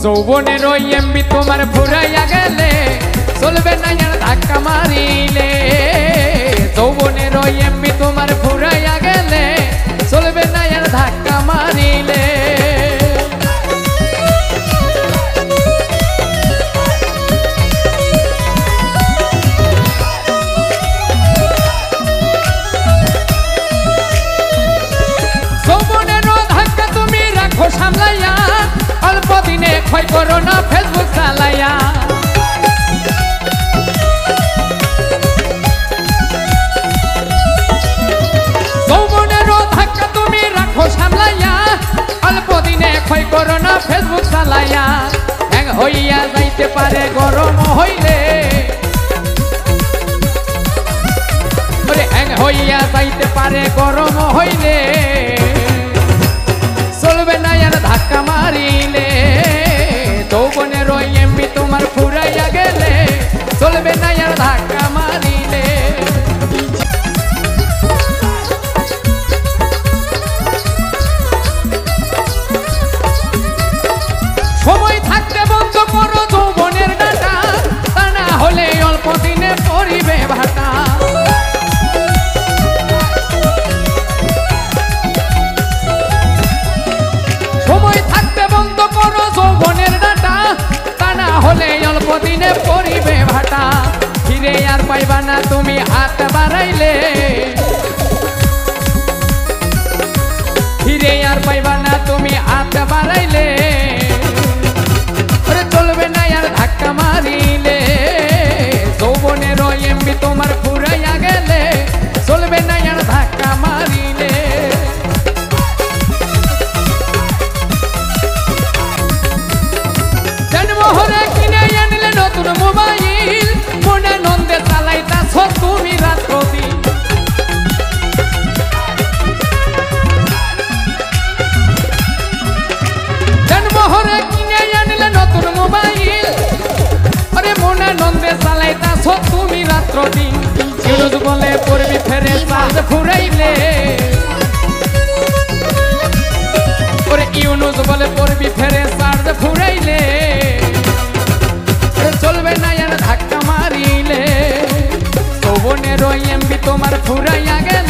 যৌবনের ওই এমবি তোমার ফুরাইয়া গেলে চলবে না আর ধাক্কা মারিলে। যৌবনের ওই এমবি তোমার ফুরাইয়া গেলে চলবে না আর ধাক্কা মারিলে। যৌবনের ধাক্কা তুমি রাখো সামলাইয়া, অল্প দিনে ক্ষয় করো না ফেসবুক চালাইয়া। যৌবনের ধাক্কা তুমি রাখো সামলাইয়া, অল্প দিনে ক্ষয় করো না ফেসবুক চালাইয়া। হ্যাং হইয়া যাইতে পারে গরম হইলে, হ্যাং হইয়া যাইতে পারে গরম হইলে চলবে না আর ধাক্কা মারিলে। যৌবনের ওই এমবি তোমার ফুরাইয়া গেলে চলবে না আর ধাক্কা মারিলে। সময় থাকতে বন্ধ করো যৌবনের ডাটা, তা না হলে অল্প দিনে পরিবে ভাটা। সময় থাকতে বন্ধ করো যৌবনের ডাটা, তা না হলে অল্প দিনে পরিবে ভাটা। ফিরে আর পাইবা না তুমি হাত বাড়াইলে, ফিরে আর পাইবা না তুমি হাত বাড়াইলে। চলবে না আর ধাক্কা মারিলে। যৌবনের ওই এমবি তোমার ফুরাইয়া গেলে চলবে না আর ধাক্কা মারিলে। জন্মহরে কিনে আনলে নতুন মোবাইল, মনে নন্দে চালাইতাছ তুমি রাত্রি। জন্মহরে কিনে আনলে নতুন মোবাইল, আরে মনে নন্দে চালাইতাছ তুমি রাত্র দিন। ইউনুস বলে পড়বি ফেরে চাঁদ ফুরাইলে, ওরে ইউনুস বলে পড়বি ফেরে চাঁদ ফুরাইলে। চলবে না আর ধাক্কা মারিলে। যৌবনের ওই এমবি তোমার ফুরাইয়া গেলে